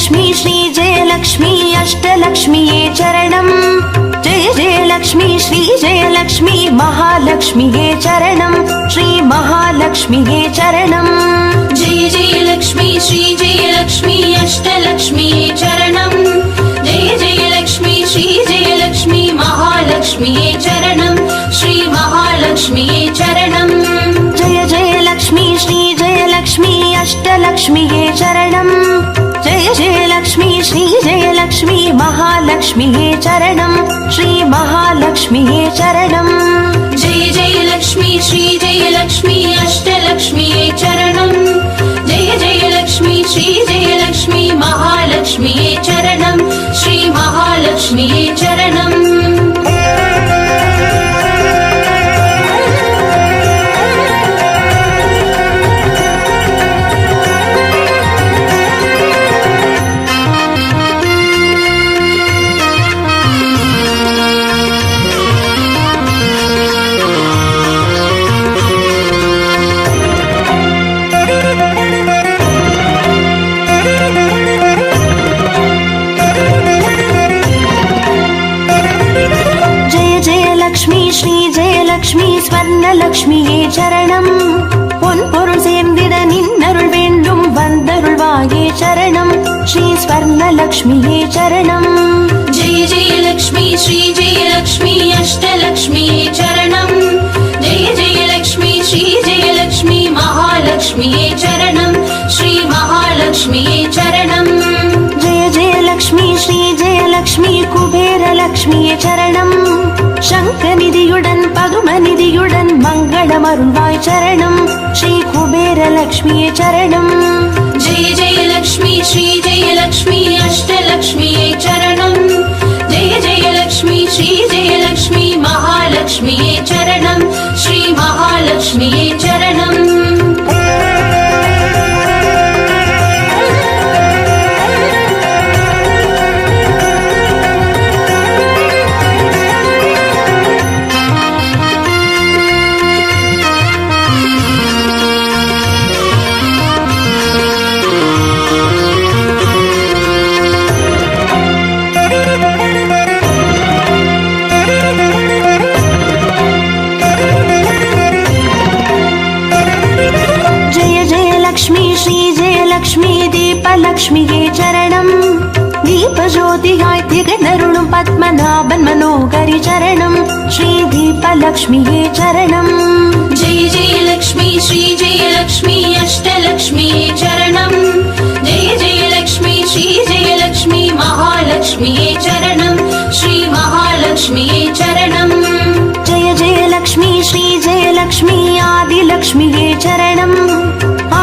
जयलक्ष्मी श्रीजयलक्ष्मी अष्टलक्ष्मीये चरणम् जय जयलक्ष्मी श्रीजयलक्ष्मी महालक्ष्मीये चरणम् श्री महालक्ष्मीये चरणम् जय जयलक्ष्मी श्रीजयलक्ष्मी अष्टलक्ष्मीये चरणम् जय जयलक्ष्मी श्रीजयलक्ष्मी महालक्ष्मीये चरणम् श्री महालक्ष्मीये चरणम् जय जयलक्ष्मी श्रीजयलक्ष्मी अष्टलक्ष्मीये चरणम् जय जयलक्ष्मी श्रीजयलक्ष्मी महालक्ष्मीये चरणम् श्री महालक्ष्मीये चरणम् जय जयलक्ष्मी श्रीजयलक्ष्मी अष्टलक्ष्मीये चरणम् जय जयलक्ष्मी श्रीजयलक्ष्मी महालक्ष्मीये चरणम् श्री महालक्ष्मीये चरणम् श्रीजयलक्ष्मी स्वर्णलक्ष्मीये चरणम् பொன்பொருள் சேர்ந்திட நின்னருள் வேண்டும் வந்தருள்வாயே சரணம் ஸ்ரீ ஸ்வர்ணலக்ஷ்மியே சரணம் जय जयलक्ष्मी श्रीजयलक्ष्मी अष्टलक्ष्मीये चरणम् जय जयलक्ष्मी श्रीजयलक्ष्मी महालक्ष्मीये चरणम् श्री महालक्ष्मीये चरणम् जय जयलक्ष्मी श्रीजयलक्ष्मी कुबेरलक्ष्मिये चरणम् शङ्खनिधियुடன் பதுமநிதியுடன் மங்களமருள்வாய் சரணம் ஸ்ரீ குபேரலக்ஷ்மியே சரணம் जय जयलक्ष्मी श्रीजयलक्ष्मी अष्टलक्ष्मीये चरणम् जय जयलक्ष्मी श्रीजयलक्ष्मी महालक्ष्मीये चरणम् श्री महालक्ष्मीये चरणम् லக்ஷ்மி தீபலக்ஷ்மியே சரணம் தீபஜோதியாய் திகழருளும் பத்மநாபன் மனோகரி சரணம் ஸ்ரீ தீபலக்ஷ்மியே சரணம் जय जयलक्ष्मी श्रीजयलक्ष्मी अष्टलक्ष्मीये चरणम् जय जयलक्ष्मी श्रीजयलक्ष्मी महालक्ष्मीये चरणम् श्री महालक्ष्मीये चरणम् जय जयलक्ष्मी श्रीजयलक्ष्मी आदिलक्ष्मिये चरणम्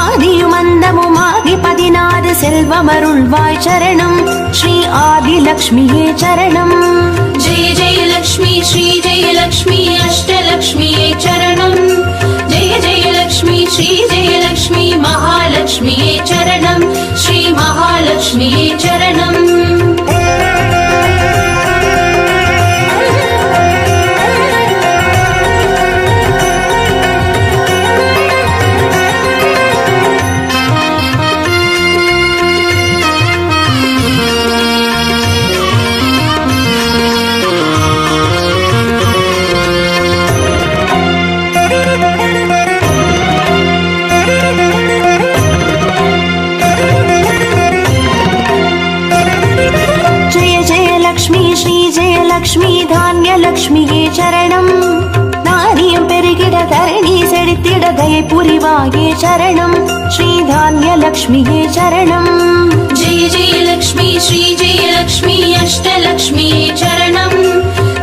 ஆதியுமந்தமுமாகி 16 செல்வமருள்வாய் சரணம் ஸ்ரீ ஆதிலக்ஷ்மியே சரணம் जय जयलक्ष्मी श्रीजयलक्ष्मी अष्टलक्ष्मीये चरणम् जय जयलक्ष्मी श्रीजयलक्ष्मी महालक्ष्मीये चरणम् श्री महालक्ष्मीये चरणम् லக்ஷ்மி தான்யலக்ஷ்மியே சரணம் நாரியம் பெருகிட தரணி செழித்திட தயை புரிவாயே சரணம் ஸ்ரீ தான்யலக்ஷ்மியே சரணம் जय जयलक्ष्मी श्रीजयलक्ष्मी अष्टलक्ष्मीये चरणम्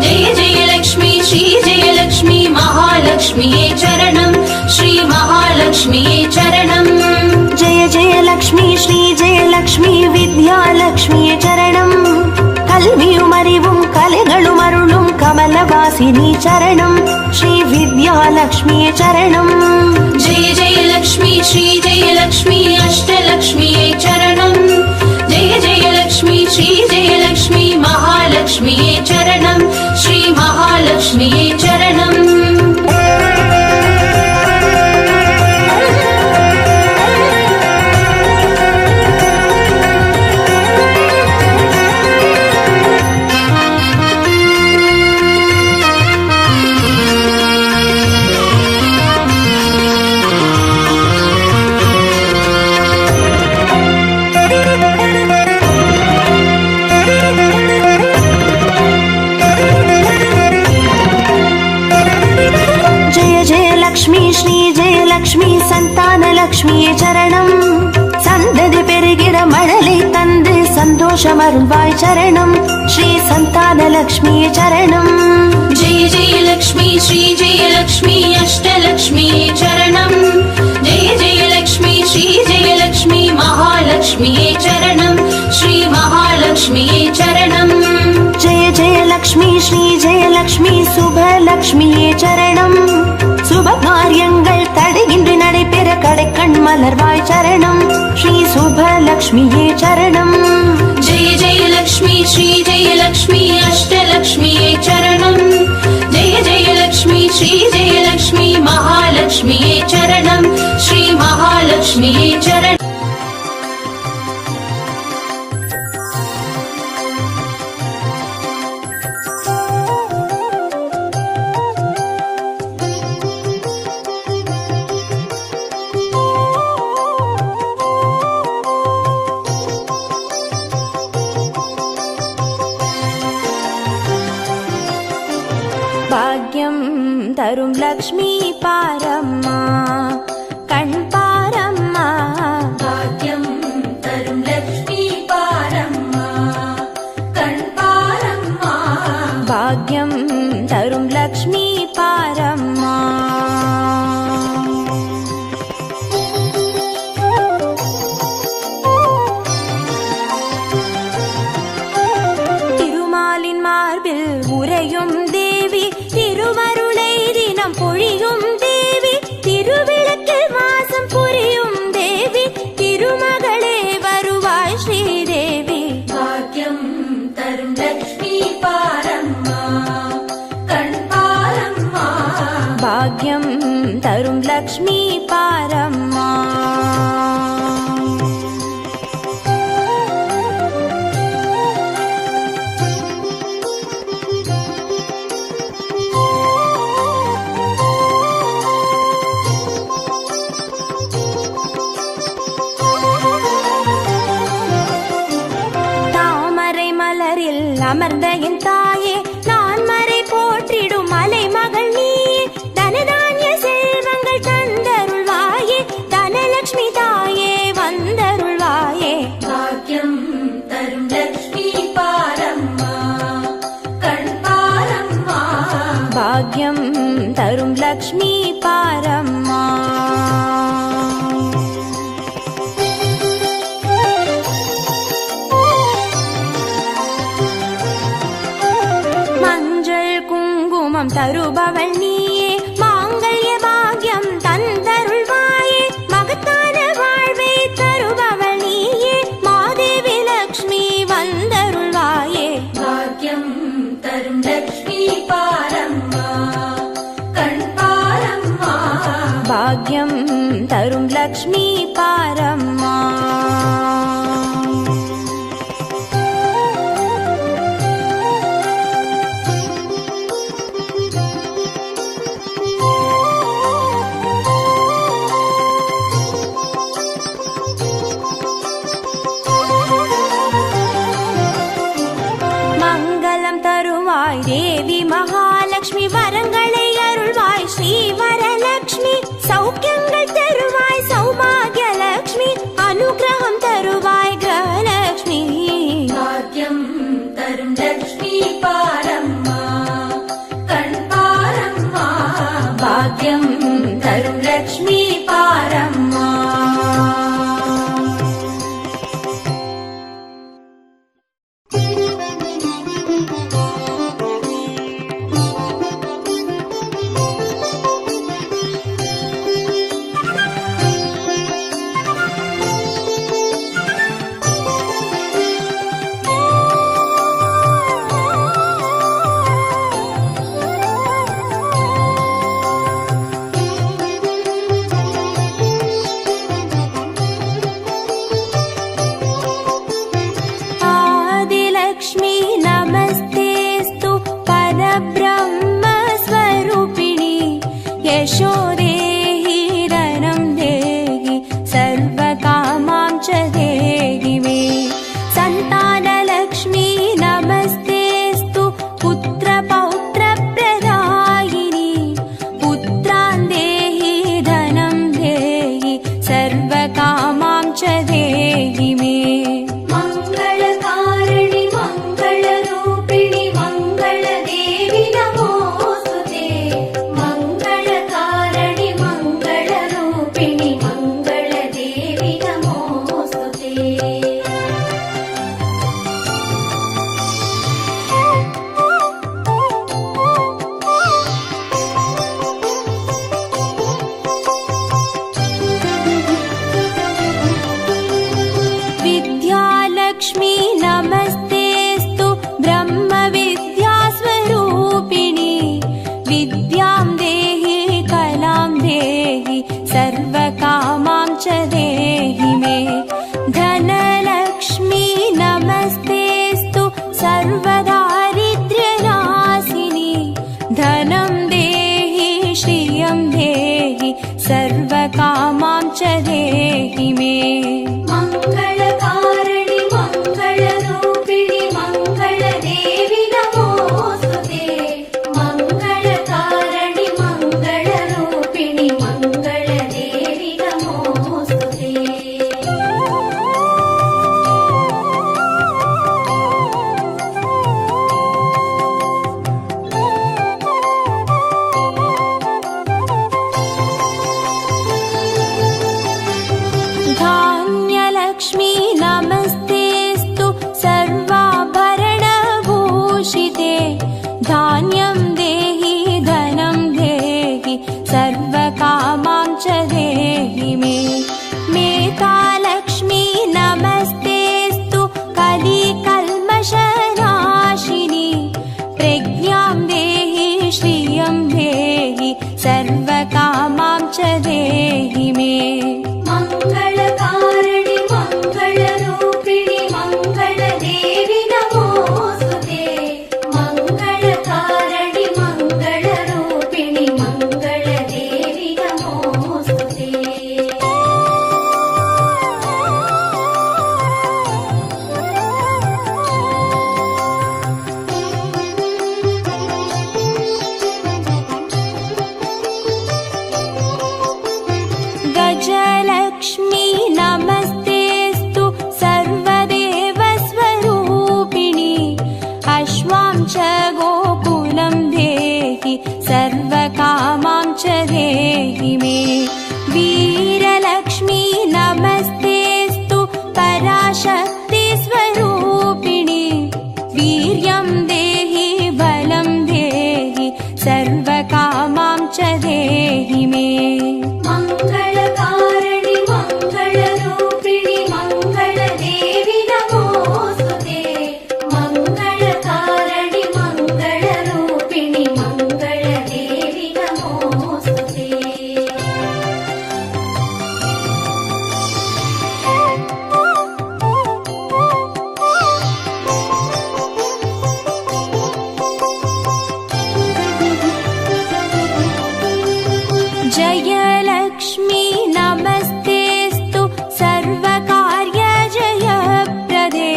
जय जयलक्ष्मी श्रीजयलक्ष्मी महालक्ष्मीये चरणम् श्री महालक्ष्मीये चरणम् जय जयलक्ष्मी श्रीजयलक्ष्मी विद्यालक्ष्मिये चरणम् கல்வியும் அறிவும் கலைகளும் அருளும் கமலவாசினி சரணம் ஸ்ரீ வித்யாலக்ஷ்மியே சரணம் जय जयलक्ष्मी श्रीजयलक्ष्मी अष्टलक्ष्मीये चरणम् जय जयलक्ष्मी श्रीजयलक्ष्मी महालक्ष्मीये चरणम् श्री महालक्ष्मीये चरणम् லக்ஷ்மியே சரணம் சந்ததி பெருகிட மழலை தந்து சந்தோஷம் அருள்வாய் சரணம் ஸ்ரீ சந்தான லக்ஷ்மியே சரணம் जय जय लक्ष्मी श्री जय लक्ष्मी अष्टलक्ष्मी चरणम् जय जय लक्ष्मी श्री जय लक्ष्मी महालक्ष्मी चरणम् श्री महालक्ष्मी चरणम् जय जय लक्ष्मी श्री जय लक्ष्मी शुभ लक्ष्मिये சரணம் சுப காரியங்கள் தடையின்றி நடைபெற கடைக்கண் மலர்வாய் சரணம் ஸ்ரீ சுப லக்ஷ்மியே சரணம் जय जय लक्ष्मी श्री जय लक्ष्मी अष्टलक्ष्मी चरणम् जय जय लक्ष्मी श्री जय लक्ष्मी महालक्ष्मी चरणम् श्री महालक्ष्मी चरणम् பாக்யம் தரும் லக்ஷ்மி பாரம்மா கண் பாரம்மா भाग्यं तरुं लक्ष्मी पारम्मा कण्पारम्मा பாக்யம் தரும் லக்ஷ்மி பாரம்மா திருமாலின் மார்பில் உறையும் தேவி திருவருளை தினம் பொழியும் தேவி திருவிளக்கில் வாசம் புரியும் தேவி திருமகளே வருவாய் ஸ்ரீதேவி भाग्यं तरुं लक्ष्मी पारम्मा कण्पारम्मा பாக்யம் தரும் லக்ஷ்மி பாரம்மா தாமரை மலரில் அமர்ந்த என் தாயே நான் மறை போற்றிடும் மலை மகள் நீயே தனதானிய செல்வங்கள் தந்தருள்வாயே தனலட்சுமி தாயே வந்தருள்வாயே भाग्यं तरुं लक्ष्मी पारम्मा कण्पारम्मा பாக்யம் தரும் லக்ஷ்மி பாரம்மா மஞ்சள் குங்குமம் தருபவள் நீயே மாங்கல்ய பாக்யம் தந்தருள்வாயே மகத்தான வாழ்வை தருபவள் நீயே மாதேவி லக்ஷ்மி வந்தருள்வாயே भाग्यं तरुं लक्ष्मी पारम्मा कण्पारम्मा பாக்யம் தரும் லக்ஷ்மி பாரம்மா மங்களம் தருவாய் தேவி மகாலட்சுமி வரங்களை அருள்வாய் ஸ்ரீ வரலட்சுமி சௌக்கியங்கள் தருவாய் சௌபாகிய லட்சுமி அனுகிரகம் தருவாய் கிரகலட்சுமி भाग्यं तरुं लक्ष्मी पारम्मा कण्पारम्मा பாக்யம் தரும் லக்ஷ்மி பாரம்மா सर्वकामां च देहि मे। मङ्गलकारिणि मङ्गलरूपिणि मङ्गलदेवि नमोऽस्तुते। मङ्गलकारिणि मङ्गलरूपिणि मङ्गलदेवि नमोऽस्तुते। विद्यालक्ष्मी नमस्तेऽस्तु ब्रह्मविद्यास्वरूपिणि। विद्यां देहि कलां देहि सर्वकामां च देहि मे। धनलक्ष्मी नमस्तेऽस्तु सर्वदारिद्र्यनाशिनि। धनं देहि श्रियं देहि सर्वकामां च देहि मे। मङ्गलकारिणि मङ्गलरूपिणि मङ्गलदेवि नमोऽस्तुते। मङ्गलकारिणि मङ्गलरूपिणि मङ्गलदेवि नमोऽस्तुते। धान्यलक्ष्मी नमस्तेऽस्तु सर्वाभरणभूषिते। धान्यं देहि धनं देहि सर्वकामां च देहि मे। मेधालक्ष्मी नमस्तेऽस्तु कलिकल्मषनाशिनि। प्रज्ञां देहि श्रियं देहि सर्वकामां च देहि मे। मङ्गलकारिणि मङ्गलरूपिणि मङ्गलदेवि नमोऽस्तुते। मङ्गलकारिणि मङ्गलरूपिणि मङ्गलदेवि नमोऽस्तुते। गजलक्ष्मी नमस्तेऽस्तु सर्वदेवस्वरूपिणि। अश्वां च गोकुलं देहि सर्वकामां च देहि मे। वीरलक्ष्मी नमस्तेऽस्तु पराशक्तिस्वरूपिणि। वीर्यं देहि बलं देहि सर्वकामां च देहि मे। मङ्गलकारिणि मङ्गलरूपिणि मङ्गलदेवि नमोऽस्तुते। मङ्गलकारिणि मङ्गलरूपिणि मङ्गलदेवि नमोऽस्तुते। जयलक्ष्मी नमस्तेऽस्तु सर्वकार्यजयप्रदे।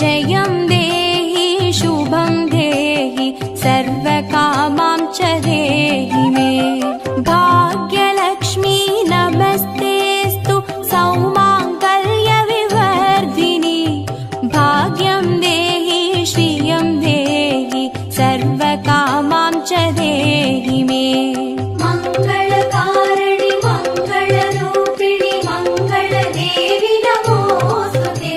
जयं देहि शुभं देहि सर्वकामां च देहि मे। भाग्यलक्ष्मी नमस्तेऽस्तु सौमाङ्गल्यविवर्धिनि। भाग्यं देहि श्रियं देहि सर्वकामां च देहि मे। मङ्गलकारिणि मङ्गलरूपिणि मङ्गलदेवि नमोऽस्तुते।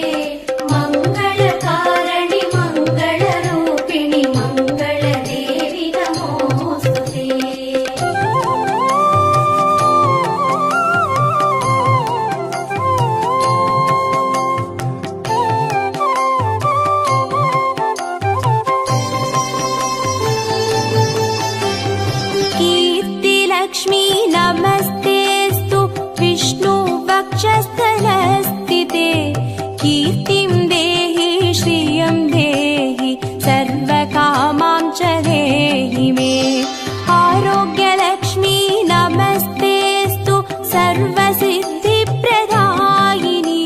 मङ्गलकारिणि मङ्गलरूपिणि मङ्गलदेवि नमोऽस्तुते। कीर्तिलक्ष्मी नमस्तेऽस्तु विष्णुवक्षस्थलस्थिते। कीर्तिं देहि श्रियं देहि सर्वकामां च देहि मे। आरोग्यलक्ष्मी नमस्तेऽस्तु सर्वसिद्धिप्रदायिनि।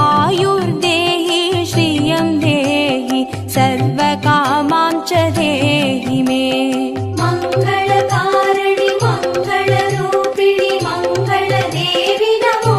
आयुर्देहि श्रियं देहि सर्वकामां च देहि मे। मङ्गलकारिणि मङ्गलरूपिणि मङ्गलदेवि नमो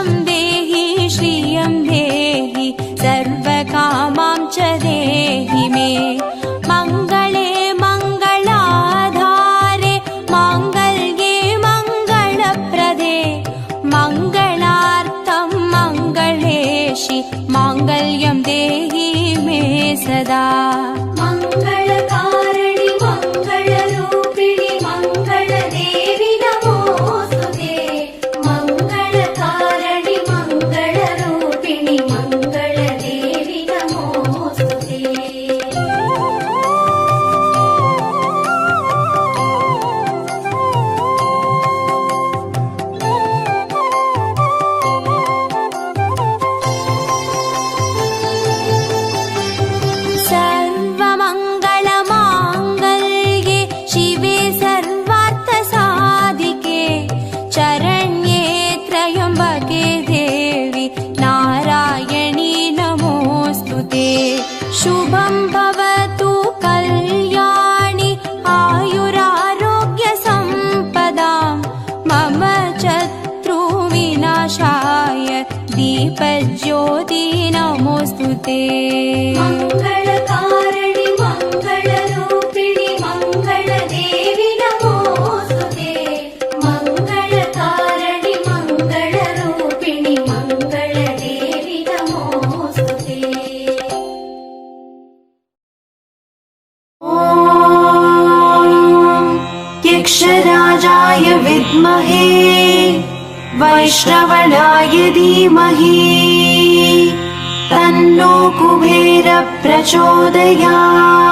यशं देहि श्रियं देहि सर्वकामां च देहि मे मङ्गले मङ्गलाधारे माङ्गल्ये मङ्गलप्रदे मङ्गलार्थं मङ्गलेशि माङ्गल्यं देहि मे सदा मङ्गलकारिणि मङ्गलरूपिणि मङ्गलदेवि नमोस्तुते मङ्गलकारिणि मङ्गलरूपिणि मङ्गलदेवि नमोस्तुते सर्वमङ्गलमाङ्गल्ये शिवे सर्वार्थसाधिके चरण्ये त्र्यम्बके देवी नारायणी नमोऽस्तुते शुभं भवतु कल्याणि आयुरारोग्यसम्पदां मम शत्रुविनाशाय दीपज्योति नमोऽस्तुते मङ्गलकारिणि मङ्गलरूपिणि मङ्गलदेवि नमोस्तुते मङ्गलकारिणि मङ्गलरूपिणि मङ्गलदेवि नमोस्तुते यक्षराजाय विद्महे वैष्णवनाय धीमहि तन्नो कुबेर प्रचोदयात्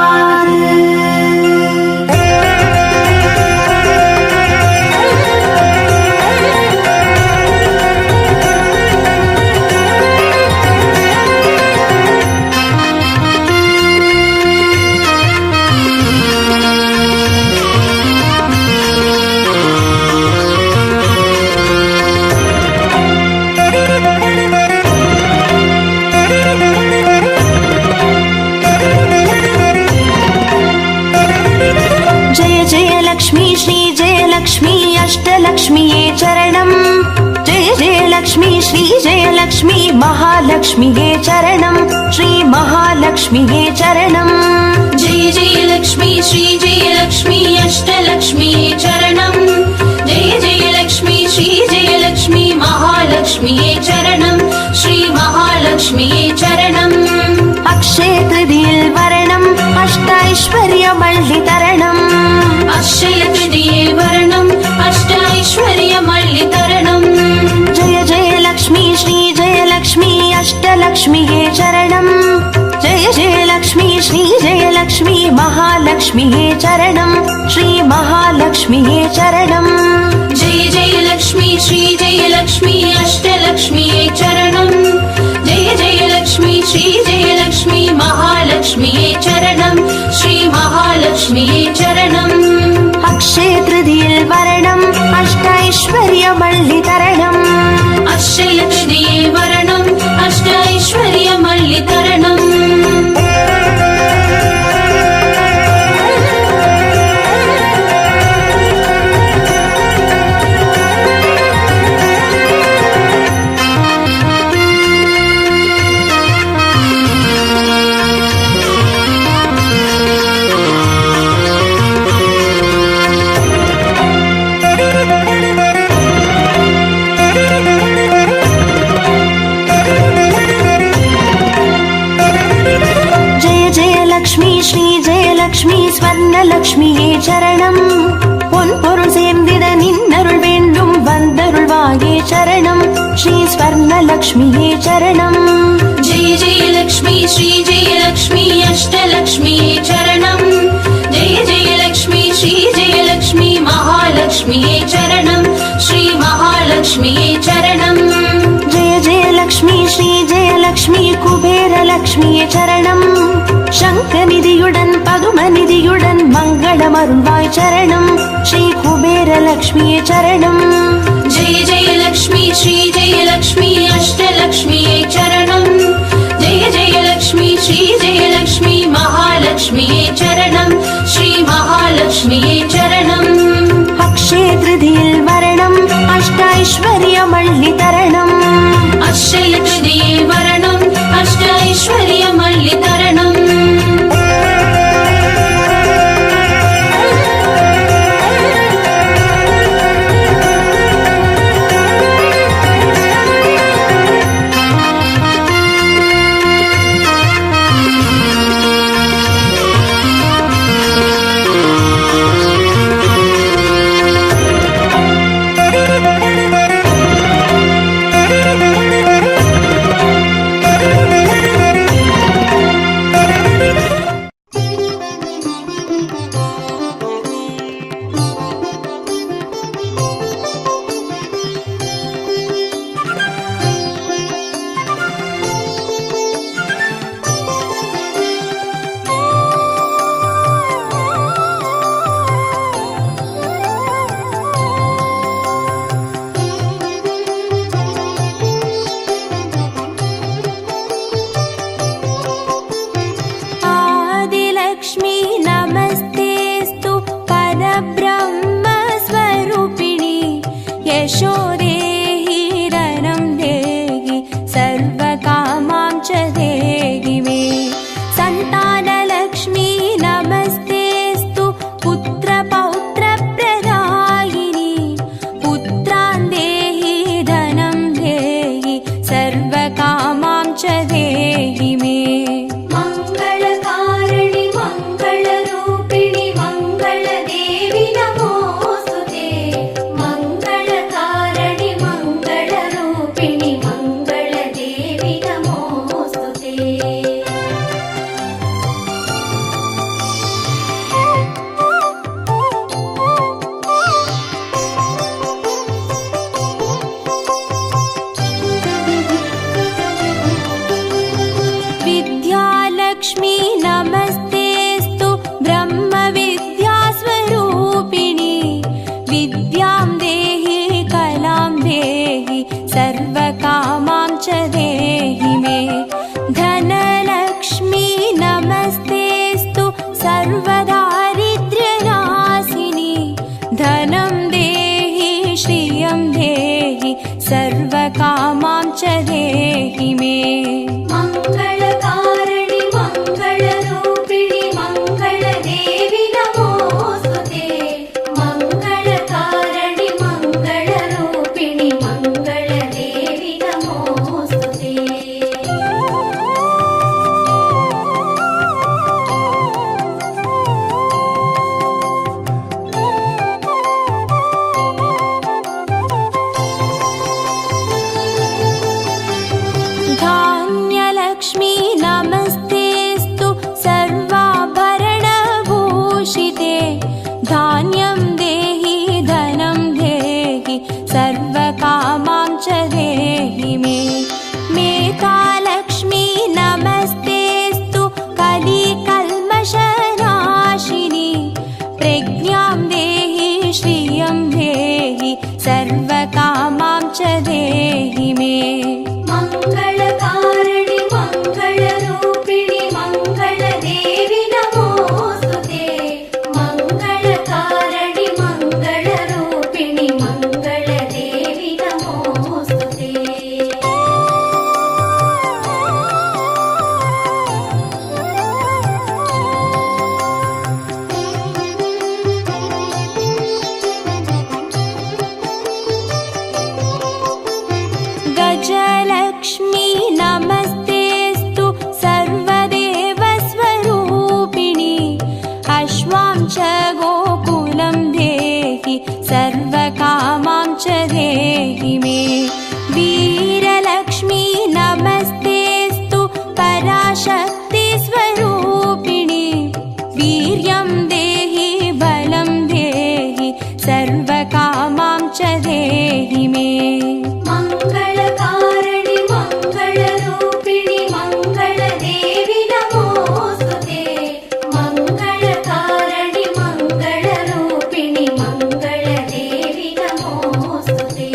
जय जय लक्ष्मी श्री जय लक्ष्मी अष्टलक्ष्मीये चरणम् जय जय लक्ष्मी श्री जय लक्ष्मी महालक्ष्मीये चरणम् श्री महालक्ष्मीये चरणम् जय जय लक्ष्मी श्री जय लक्ष्मी अष्टलक्ष्मीये चरणम् जय जय लक्ष्मी श्री जय लक्ष्मी महालक्ष्मीये चरणम् श्री महालक्ष्मीये चरणम् अक्षय तृतीयेल वरणम् अष्टैश्वर्यमल्लितरणम् अक्षय तृतीये वर्णम् अष्टैश्वर्यमल्लितरणम् जय जय लक्ष्मी श्री जय लक्ष्मी अष्टलक्ष्मीये चरणम् जय जय लक्ष्मी श्री जय लक्ष्मी महालक्ष्मीये चरणम् श्री महालक्ष्मीये चरणम् जय जय लक्ष्मी श्री जय लक्ष्मी अष्टलक्ष्मीये चरणम् जय जय लक्ष्मी श्री जय लक्ष्मी महालक्ष्मीये चरणम् श्री महालक्ष्मीये चरणम् अक्षय तृतीयेल वरणम् अष्टैश्वर्यमल्लितरणम् अक्षय तृतीये वर्णम् अष्टैश्वर्यमल्लितरणम् லக்ஷ்மி ஸ்ரீ ஜெயலக்ஷ்மி ஸ்வர்ணலக்ஷ்மியே சரணம் பொன் பொருள் சேர்ந்திட நின்னருள் வேண்டும் வந்தருள்வாயே சரணம் ஸ்ரீ ஸ்வர்ணலக்ஷ்மியே சரணம் जय जय लक्ष्मी श्री जय लक्ष्मी अष्टलक्ष्मीये चरणम् जय जय लक्ष्मी श्री जय लक्ष्मी महालक्ष्मीये चरणम् श्री महालक्ष्मीये चरणम् जय जय लक्ष्मी श्री जयलक्ष्मी कुबेरलक्ष्मिये சரணம் சங்கநிதியுடன் பதுமநிதியுடன் மங்களமருள்வாய் சரணம் ஸ்ரீ குபேரலக்ஷ்மியே சரணம் जय जय लक्ष्मी श्री जय लक्ष्मी अष्टलक्ष्मीये चरणम् जय जय लक्ष्मी श्री जय लक्ष्मी महालक्ष्मीये चरणम् श्री महालक्ष्मीये चरणम् अक्षय तृतीयेल वरणम् अष्टैश्वर्यमल्लितरणम् च देहि मे। धनलक्ष्मी नमस्तेऽस्तु सर्वदारिद्र्यनाशिनी। धनं देहि श्रियं देहि सर्वकामां च देहि मे। मङ्गलकारिणि मङ्गलरूपिणि मङ्गलदेवि नमोऽस्तुते। मङ्गलकारिणि मङ्गलरूपिणि मङ्गलदेवि नमोऽस्तुते। धान्यलक्ष्मी नमस्तेऽस्तु सर्वाभरणभूषिते। धान्यं देहि धनं देहि सर्वकामां च देहि मे। मेधालक्ष्मी नमस्तेऽस्तु कलिकल्मषनाशिनी। प्रज्ञां देहि श्रियं देहि सर्वकामां च देहि मे। मङ्गलकारिणि मङ्गलरूपिणि मङ्गलदेवि नमोऽस्तुते। मङ्गलकारिणि मङ्गलरूपिणि मङ्गलदेवि नमोऽस्तुते। गजलक्ष्मी नमस्तेऽस्तु सर्वदेवस्वरूपिणी। अश्वां च गोकुलं देहि सर्वकामां च देहि मे। वीरलक्ष्मी नमस्तेऽस्तु पराशक्तिस्वरूपिणी। वीर्यं देहि बलं देहि सर्वकामां च देहि मे। मङ्गलकारिणि मङ्गलरूपिणि मङ्गलदेवि नमोऽस्तुते। मङ्गलकारिणि मङ्गलरूपिणि मङ्गलदेवि नमोऽस्तुते।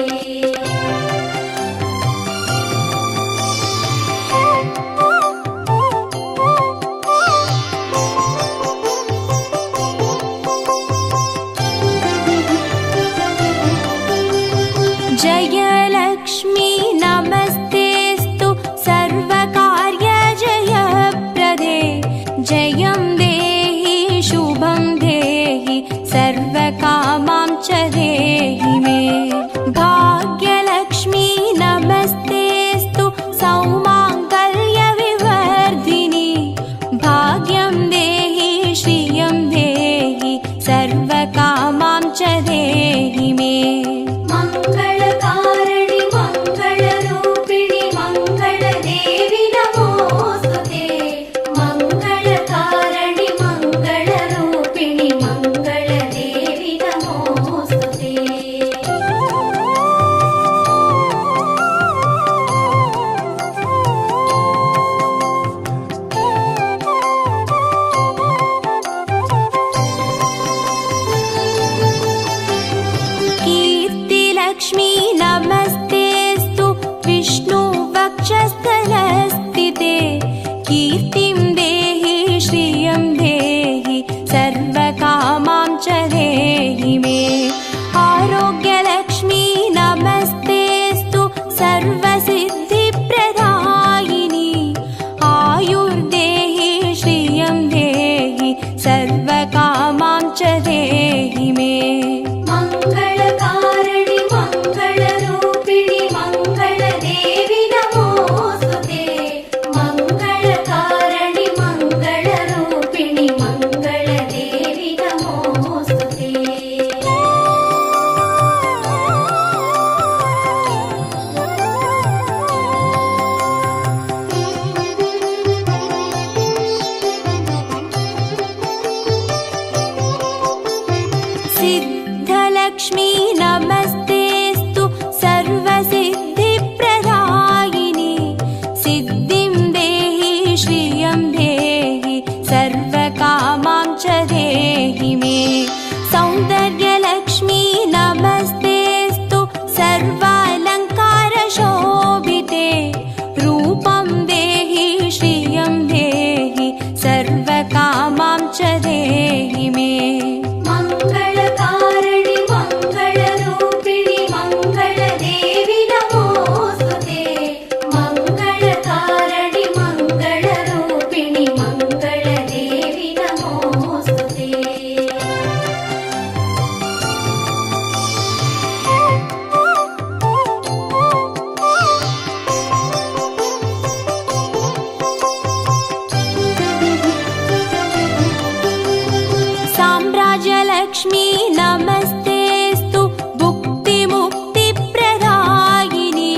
लक्ष्मी नमस्तेस्तु भुक्तिमुक्तिप्रदायिनि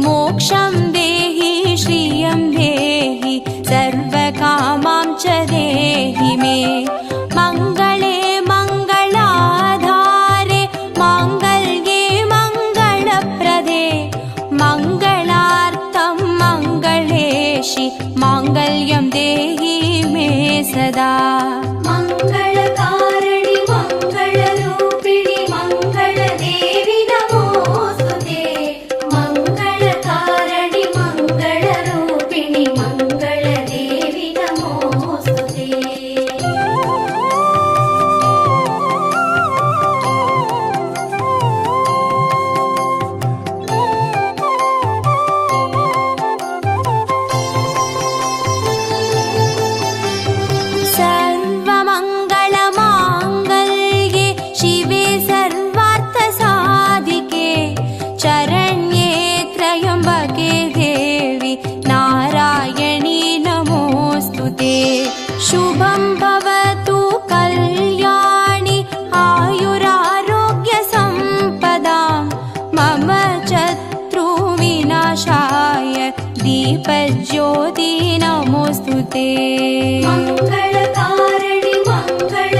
मोक्षं देहि श्रियं देहि सर्वकामां च देहि मे मङ्गले मङ्गलाधारे माङ्गल्ये मङ्गलप्रदे मङ्गलार्थं मङ्गलेशि माङ्गल्यं देहि मे सदा मङ्गलकारिणि मङ्गलरूपिणि मङ्गलदेवि नमोस्तुते मङ्गलकारिणि मङ्गलरूपिणि मङ्गलदेवि नमोस्तुते सर्वमङ्गलमाङ्गल्ये शिवे सर्वार्थसाधिके चरण्ये त्र्यम्बके देवि नारायणी नमोऽस्तुते शुभं भवतु कल्याणि आयुरारोग्यसम्पदां मम शत्रुविनाशाय दीपज्योति नमोऽस्तुते मङ्गलकारिणि मङ्गल